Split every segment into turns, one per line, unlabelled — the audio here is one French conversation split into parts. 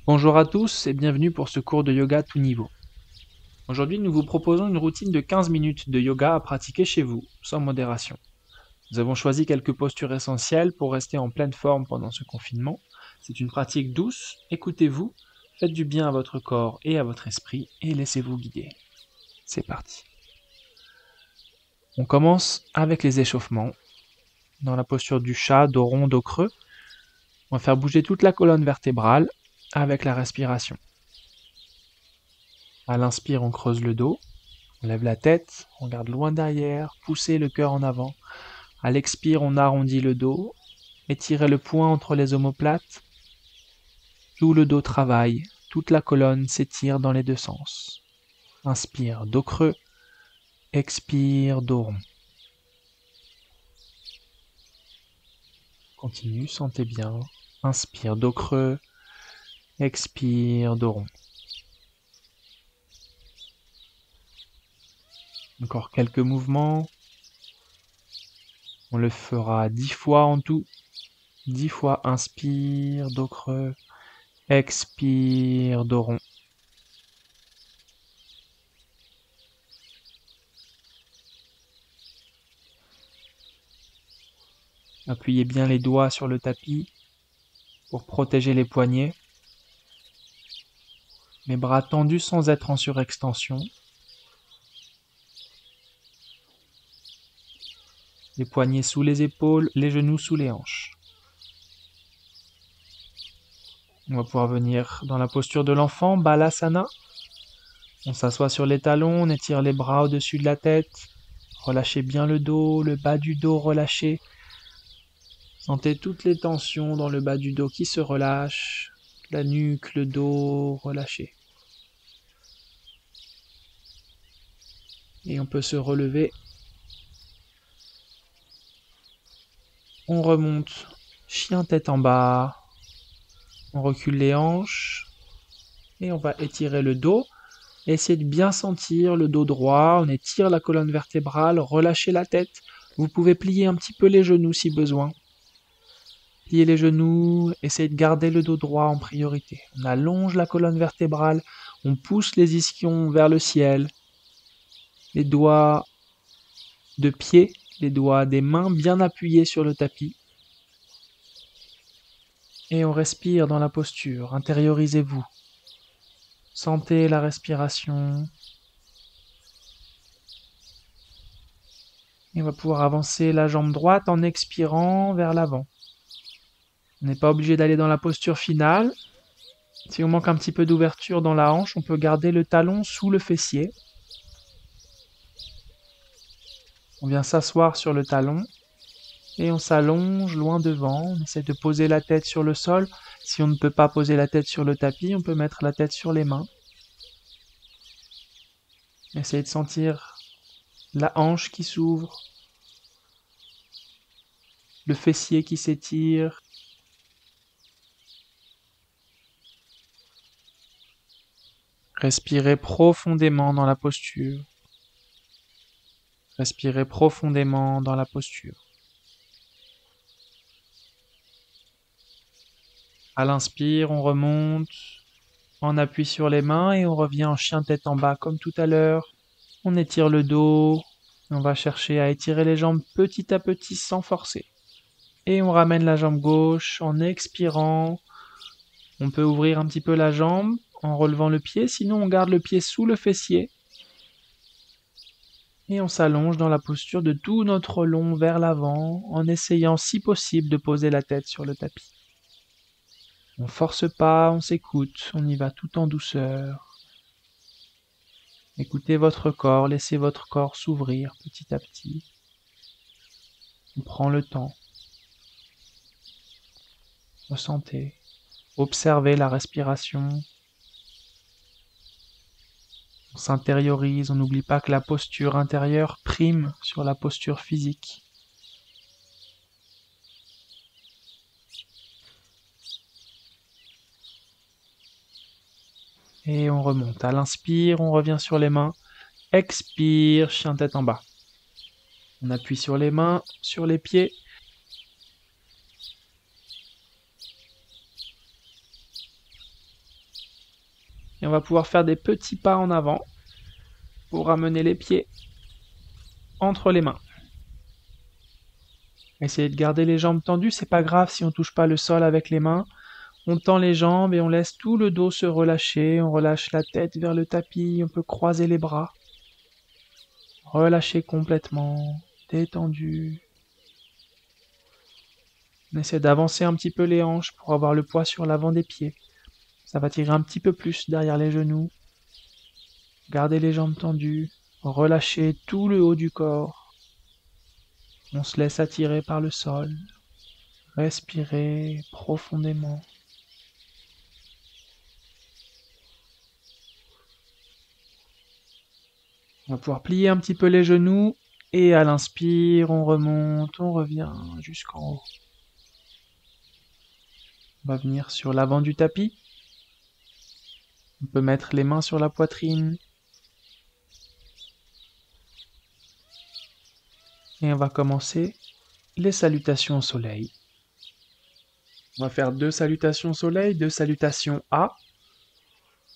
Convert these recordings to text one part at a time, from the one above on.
Bonjour à tous et bienvenue pour ce cours de yoga tout niveau. Aujourd'hui, nous vous proposons une routine de 15 minutes de yoga à pratiquer chez vous, sans modération. Nous avons choisi quelques postures essentielles pour rester en pleine forme pendant ce confinement. C'est une pratique douce, écoutez-vous, faites du bien à votre corps et à votre esprit et laissez-vous guider. C'est parti. On commence avec les échauffements. Dans la posture du chat, dos rond, dos creux, on va faire bouger toute la colonne vertébrale avec la respiration. À l'inspire, on creuse le dos. On lève la tête, on regarde loin derrière, poussez le cœur en avant. À l'expire, on arrondit le dos, étirez le poing entre les omoplates. Tout le dos travaille, toute la colonne s'étire dans les deux sens. Inspire, dos creux. Expire, dos rond. Continue, sentez bien. Inspire, dos creux. Expire, dos rond. Encore quelques mouvements. On le fera 10 fois en tout. 10 fois, inspire, dos creux. Expire, dos rond. Appuyez bien les doigts sur le tapis pour protéger les poignets. Les bras tendus sans être en surextension. Les poignets sous les épaules, les genoux sous les hanches. On va pouvoir venir dans la posture de l'enfant, Balasana. On s'assoit sur les talons, on étire les bras au-dessus de la tête. Relâchez bien le dos, le bas du dos relâché. Sentez toutes les tensions dans le bas du dos qui se relâchent. La nuque, le dos relâché. Et on peut se relever. On remonte, chien tête en bas. On recule les hanches. Et on va étirer le dos. Essayez de bien sentir le dos droit. On étire la colonne vertébrale, relâchez la tête. Vous pouvez plier un petit peu les genoux si besoin. Pliez les genoux, essayez de garder le dos droit en priorité. On allonge la colonne vertébrale, on pousse les ischions vers le ciel. Les doigts de pied, les doigts des mains bien appuyés sur le tapis. Et on respire dans la posture, intériorisez-vous. Sentez la respiration. Et on va pouvoir avancer la jambe droite en expirant vers l'avant. On n'est pas obligé d'aller dans la posture finale. Si on manque un petit peu d'ouverture dans la hanche, on peut garder le talon sous le fessier. On vient s'asseoir sur le talon et on s'allonge loin devant. On essaie de poser la tête sur le sol. Si on ne peut pas poser la tête sur le tapis, on peut mettre la tête sur les mains. Essayez de sentir la hanche qui s'ouvre, le fessier qui s'étire. Respirez profondément dans la posture. Respirez profondément dans la posture. À l'inspire, on remonte, on appuie sur les mains et on revient en chien tête en bas comme tout à l'heure. On étire le dos, on va chercher à étirer les jambes petit à petit sans forcer. Et on ramène la jambe gauche en expirant. On peut ouvrir un petit peu la jambe en relevant le pied, sinon on garde le pied sous le fessier. Et on s'allonge dans la posture de tout notre long vers l'avant en essayant si possible de poser la tête sur le tapis. On force pas, on s'écoute, on y va tout en douceur. Écoutez votre corps, laissez votre corps s'ouvrir petit à petit. On prend le temps. Ressentez, observez la respiration. On s'intériorise, on n'oublie pas que la posture intérieure prime sur la posture physique. Et on remonte. À l'inspire, on revient sur les mains. Expire, chien tête en bas. On appuie sur les mains, sur les pieds. Et on va pouvoir faire des petits pas en avant pour ramener les pieds entre les mains. Essayez de garder les jambes tendues, c'est pas grave si on touche pas le sol avec les mains. On tend les jambes et on laisse tout le dos se relâcher. On relâche la tête vers le tapis, on peut croiser les bras. Relâchez complètement, détendu. On essaie d'avancer un petit peu les hanches pour avoir le poids sur l'avant des pieds. Ça va tirer un petit peu plus derrière les genoux. Gardez les jambes tendues, relâchez tout le haut du corps. On se laisse attirer par le sol. Respirez profondément. On va pouvoir plier un petit peu les genoux et à l'inspire, on remonte, on revient jusqu'en haut. On va venir sur l'avant du tapis. On peut mettre les mains sur la poitrine. Et on va commencer les salutations au soleil. On va faire 2 salutations au soleil, 2 salutations A.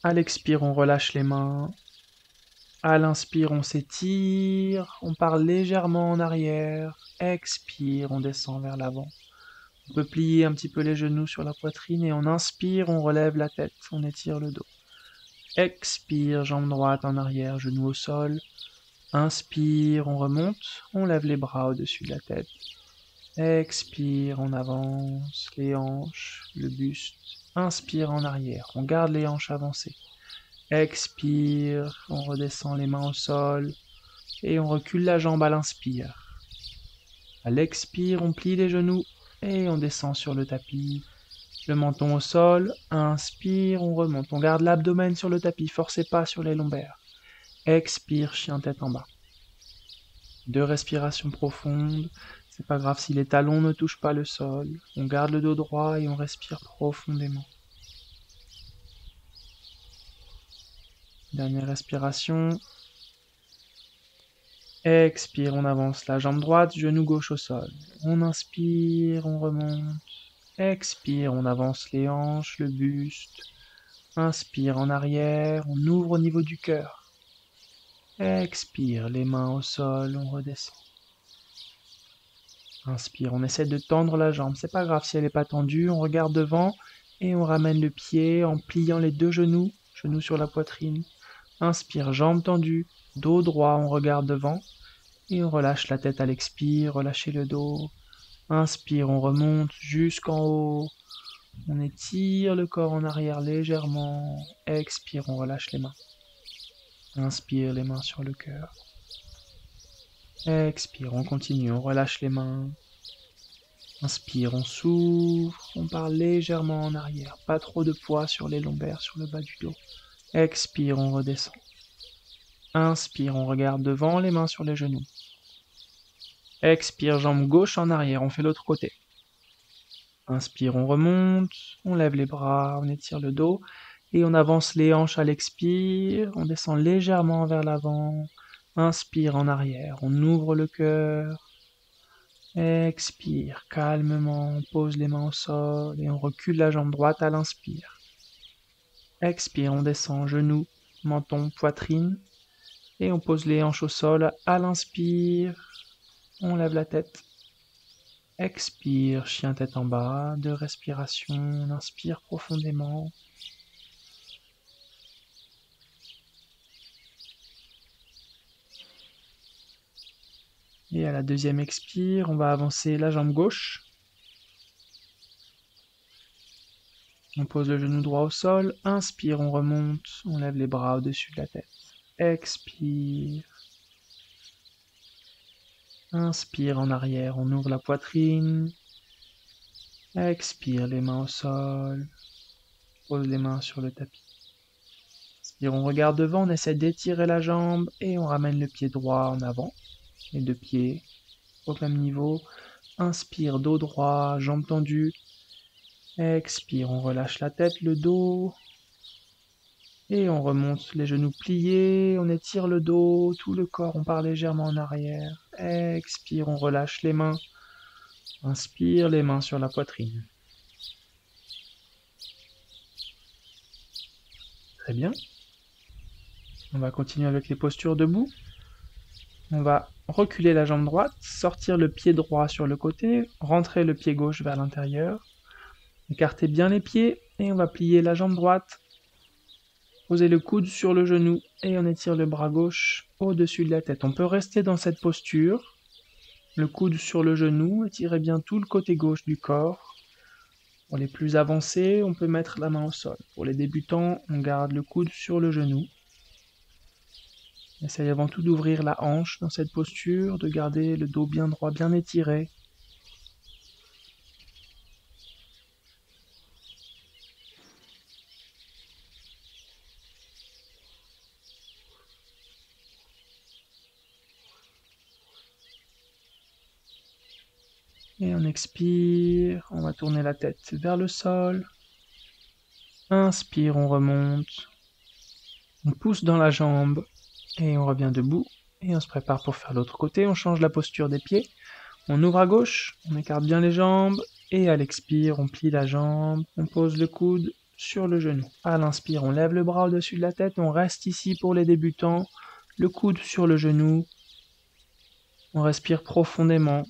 À l'expire, on relâche les mains. À l'inspire, on s'étire, on part légèrement en arrière. Expire, on descend vers l'avant. On peut plier un petit peu les genoux sur la poitrine et on inspire, on relève la tête, on étire le dos. Expire, jambe droite en arrière, genou au sol. Inspire, on remonte, on lève les bras au-dessus de la tête. Expire, on avance, les hanches, le buste. Inspire en arrière, on garde les hanches avancées. Expire, on redescend les mains au sol et on recule la jambe à l'inspire. À l'expire, on plie les genoux et on descend sur le tapis. Le menton au sol, inspire, on remonte. On garde l'abdomen sur le tapis, forcez pas sur les lombaires. Expire, chien tête en bas. 2 respirations profondes. C'est pas grave si les talons ne touchent pas le sol. On garde le dos droit et on respire profondément. Dernière respiration. Expire, on avance la jambe droite, genou gauche au sol. On inspire, on remonte. Expire, on avance les hanches, le buste. Inspire en arrière, on ouvre au niveau du cœur. Expire, les mains au sol, on redescend. Inspire, on essaie de tendre la jambe. C'est pas grave si elle n'est pas tendue, on regarde devant et on ramène le pied en pliant les 2 genoux, genoux sur la poitrine. Inspire, jambes tendues, dos droit, on regarde devant. Et on relâche la tête à l'expire, relâchez le dos. Inspire, on remonte jusqu'en haut. On étire le corps en arrière légèrement. Expire, on relâche les mains. Inspire, les mains sur le cœur. Expire, on continue, on relâche les mains. Inspire, on s'ouvre, on part légèrement en arrière. Pas trop de poids sur les lombaires, sur le bas du dos. Expire, on redescend. Inspire, on regarde devant, les mains sur les genoux. Expire, jambe gauche en arrière, on fait l'autre côté. Inspire, on remonte, on lève les bras, on étire le dos et on avance les hanches à l'expire, on descend légèrement vers l'avant. Inspire en arrière, on ouvre le cœur. Expire, calmement, on pose les mains au sol et on recule la jambe droite à l'inspire. Expire, on descend genoux, menton, poitrine et on pose les hanches au sol à l'inspire. On lève la tête. Expire, chien tête en bas, 2 respirations, on inspire profondément. Et à la deuxième expire, on va avancer la jambe gauche. On pose le genou droit au sol. Inspire, on remonte, on lève les bras au-dessus de la tête. Expire. Inspire en arrière, on ouvre la poitrine. Expire, les mains au sol. Pose les mains sur le tapis. Inspire, on regarde devant, on essaie d'étirer la jambe et on ramène le pied droit en avant. Les 2 pieds au même niveau. Inspire, dos droit, jambes tendues. Expire, on relâche la tête, le dos. Et on remonte les genoux pliés, on étire le dos, tout le corps, on part légèrement en arrière. Expire, on relâche les mains. Inspire, les mains sur la poitrine. Très bien. On va continuer avec les postures debout. On va reculer la jambe droite, sortir le pied droit sur le côté, rentrer le pied gauche vers l'intérieur, écarter bien les pieds et on va plier la jambe droite, poser le coude sur le genou et on étire le bras gauche au-dessus de la tête. On peut rester dans cette posture, le coude sur le genou, étirer bien tout le côté gauche du corps. Pour les plus avancés, on peut mettre la main au sol. Pour les débutants, on garde le coude sur le genou. Essayez avant tout d'ouvrir la hanche dans cette posture, de garder le dos bien droit, bien étiré. Et on expire, on va tourner la tête vers le sol. Inspire, on remonte. On pousse dans la jambe et on revient debout. Et on se prépare pour faire l'autre côté. On change la posture des pieds. On ouvre à gauche, on écarte bien les jambes. Et à l'expire, on plie la jambe. On pose le coude sur le genou. À l'inspire, on lève le bras au-dessus de la tête. On reste ici pour les débutants. Le coude sur le genou. On respire profondément.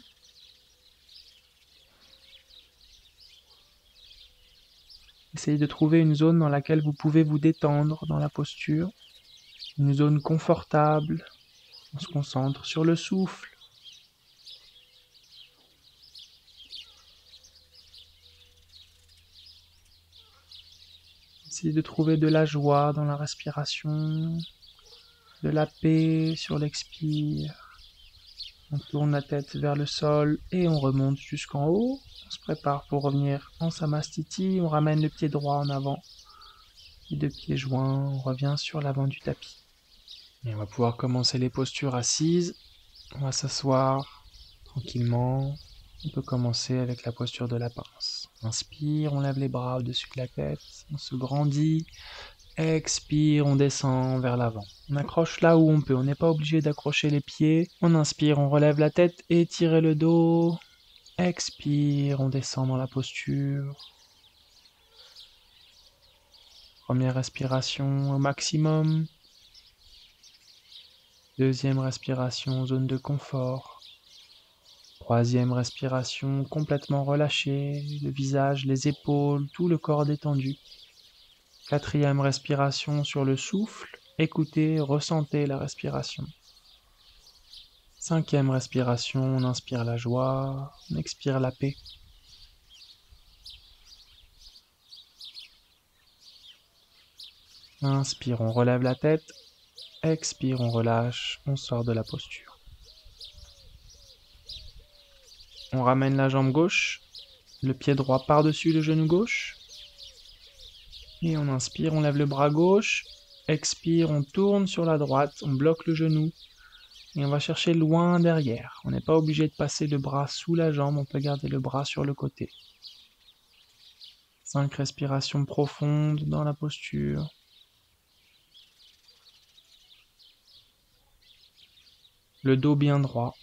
Essayez de trouver une zone dans laquelle vous pouvez vous détendre dans la posture. Une zone confortable. On se concentre sur le souffle. Essayez de trouver de la joie dans la respiration, de la paix sur l'expire. On tourne la tête vers le sol et on remonte jusqu'en haut. On se prépare pour revenir en Samastiti. On ramène le pied droit en avant. Les deux pieds joints, on revient sur l'avant du tapis. Et on va pouvoir commencer les postures assises. On va s'asseoir tranquillement. On peut commencer avec la posture de la pince. Inspire, on lève les bras au-dessus de la tête. On se grandit. Expire, on descend vers l'avant. On accroche là où on peut, on n'est pas obligé d'accrocher les pieds. On inspire, on relève la tête, étire le dos. Expire, on descend dans la posture. Première respiration au maximum. Deuxième respiration, zone de confort. Troisième respiration, complètement relâchée, le visage, les épaules, tout le corps détendu. Quatrième respiration sur le souffle, écoutez, ressentez la respiration. Cinquième respiration, on inspire la joie, on expire la paix. Inspire, on relève la tête. Expire, on relâche, on sort de la posture. On ramène la jambe gauche, le pied droit par-dessus le genou gauche. Et on inspire, on lève le bras gauche. Expire, on tourne sur la droite, on bloque le genou. Et on va chercher loin derrière. On n'est pas obligé de passer le bras sous la jambe, on peut garder le bras sur le côté. 5 respirations profondes dans la posture. Le dos bien droit.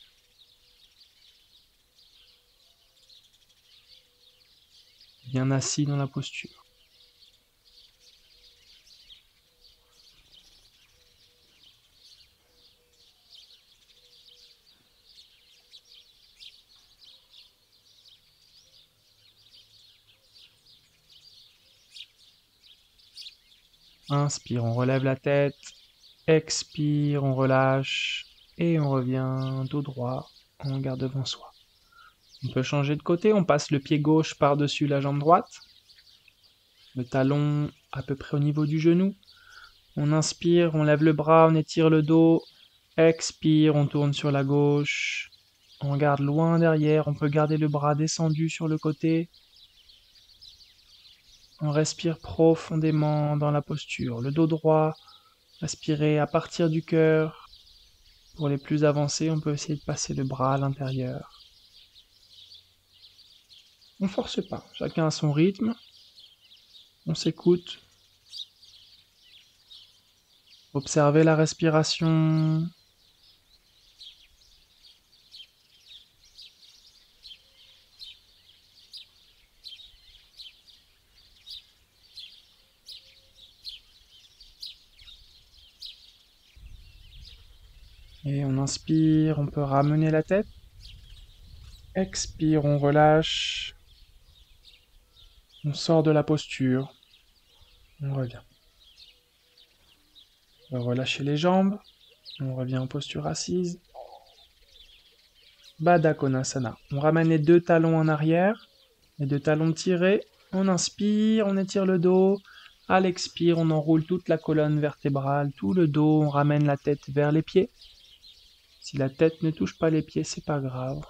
Bien assis dans la posture. Inspire, on relève la tête. Expire, on relâche. Et on revient dos droit, on garde devant soi. On peut changer de côté, on passe le pied gauche par-dessus la jambe droite. Le talon à peu près au niveau du genou. On inspire, on lève le bras, on étire le dos. Expire, on tourne sur la gauche. On regarde loin derrière, on peut garder le bras descendu sur le côté. On respire profondément dans la posture. Le dos droit, respirez à partir du cœur. Pour les plus avancés, on peut essayer de passer le bras à l'intérieur. On ne force pas, chacun a son rythme. On s'écoute. Observez la respiration. Et on inspire, on peut ramener la tête. Expire, on relâche. On sort de la posture. On revient. On va relâcher les jambes. On revient en posture assise. Baddha Konasana. On ramène les deux talons en arrière. Les deux talons tirés. On inspire, on étire le dos. À l'expire, on enroule toute la colonne vertébrale, tout le dos. On ramène la tête vers les pieds. Si la tête ne touche pas les pieds, c'est pas grave.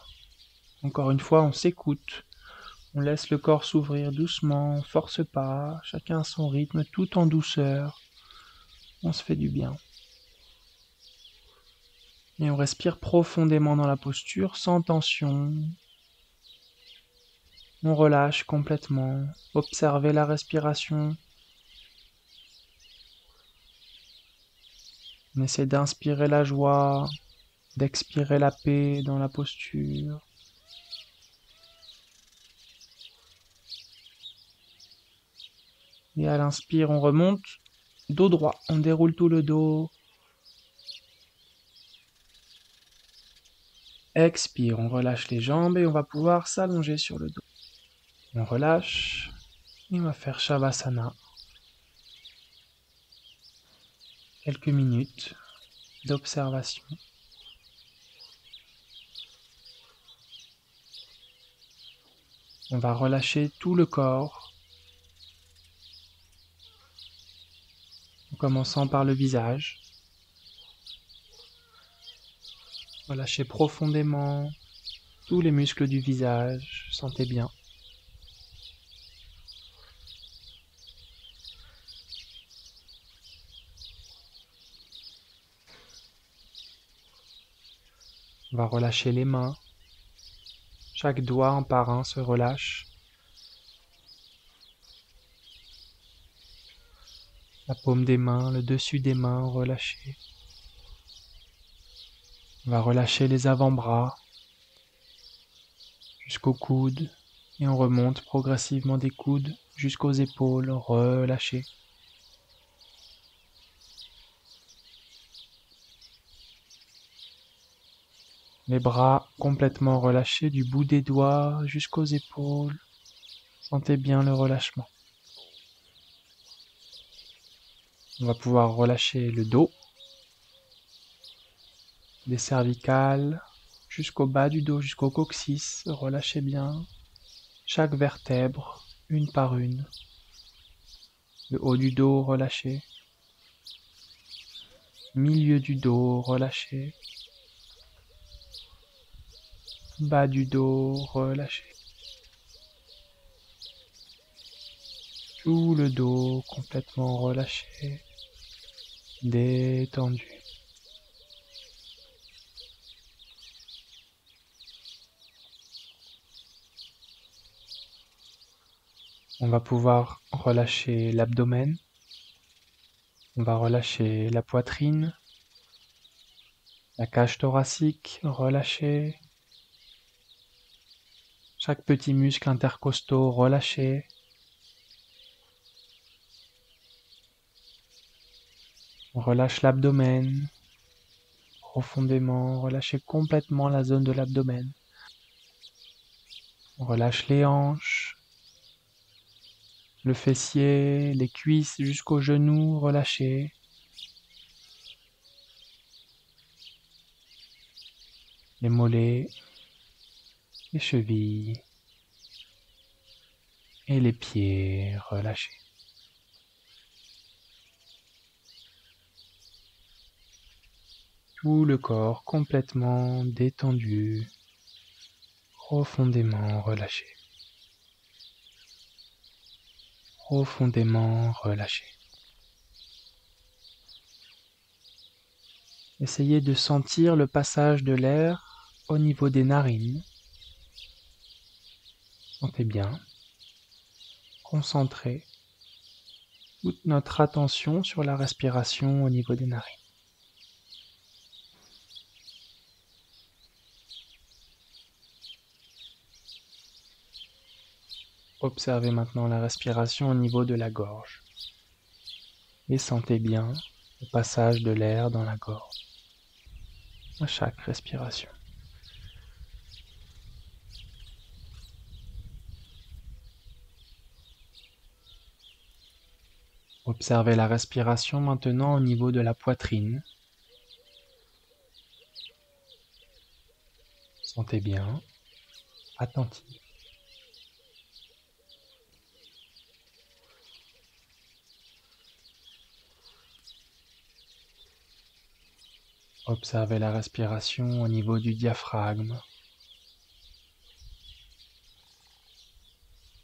Encore une fois, on s'écoute. On laisse le corps s'ouvrir doucement, on force pas, chacun à son rythme, tout en douceur. On se fait du bien. Et on respire profondément dans la posture, sans tension. On relâche complètement. Observez la respiration. On essaie d'inspirer la joie, d'expirer la paix dans la posture. Et à l'inspire, on remonte. Dos droit, on déroule tout le dos. Expire, on relâche les jambes et on va pouvoir s'allonger sur le dos. On relâche et on va faire Shavasana. Quelques minutes d'observation. On va relâcher tout le corps, en commençant par le visage. Relâchez profondément tous les muscles du visage, sentez bien. On va relâcher les mains. Chaque doigt un par un se relâche. La paume des mains, le dessus des mains relâchés. On va relâcher les avant-bras jusqu'aux coudes et on remonte progressivement des coudes jusqu'aux épaules, relâchés. Les bras complètement relâchés du bout des doigts jusqu'aux épaules. Sentez bien le relâchement. On va pouvoir relâcher le dos, des cervicales jusqu'au bas du dos, jusqu'au coccyx. Relâchez bien chaque vertèbre, une par une. Le haut du dos relâché. Milieu du dos relâché. Bas du dos relâché. Tout le dos complètement relâché, détendu. On va pouvoir relâcher l'abdomen. On va relâcher la poitrine, la cage thoracique relâchée. Chaque petit muscle intercostaux relâché. On relâche l'abdomen profondément, relâchez complètement la zone de l'abdomen. On relâche les hanches, le fessier, les cuisses jusqu'aux genoux relâchés. Les mollets, les chevilles et les pieds relâchés. Tout le corps complètement détendu, profondément relâché. Profondément relâché. Essayez de sentir le passage de l'air au niveau des narines. Sentez bien. Concentrez toute notre attention sur la respiration au niveau des narines. Observez maintenant la respiration au niveau de la gorge et sentez bien le passage de l'air dans la gorge. à chaque respiration. Observez la respiration maintenant au niveau de la poitrine. Sentez bien, attentif. Observez la respiration au niveau du diaphragme.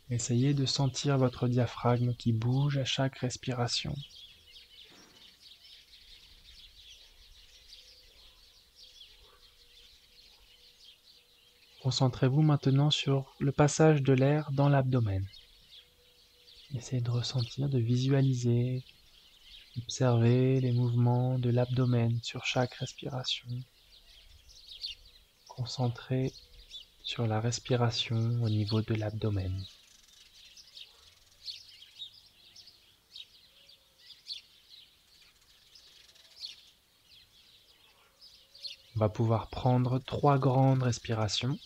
Essayez de sentir votre diaphragme qui bouge à chaque respiration. Concentrez-vous maintenant sur le passage de l'air dans l'abdomen. Essayez de ressentir, de visualiser, observer les mouvements de l'abdomen sur chaque respiration. Concentrez sur la respiration au niveau de l'abdomen. On va pouvoir prendre 3 grandes respirations.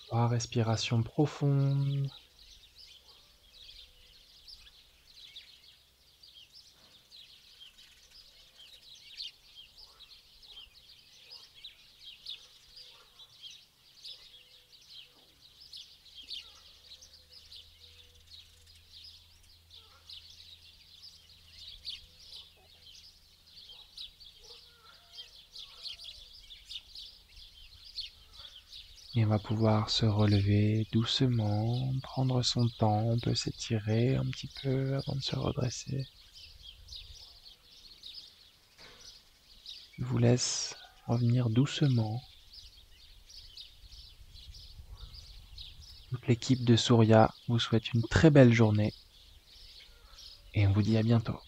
3 respirations profondes. Et on va pouvoir se relever doucement, prendre son temps, on peut s'étirer un petit peu avant de se redresser. Je vous laisse revenir doucement. Toute l'équipe de Surya vous souhaite une très belle journée et on vous dit à bientôt.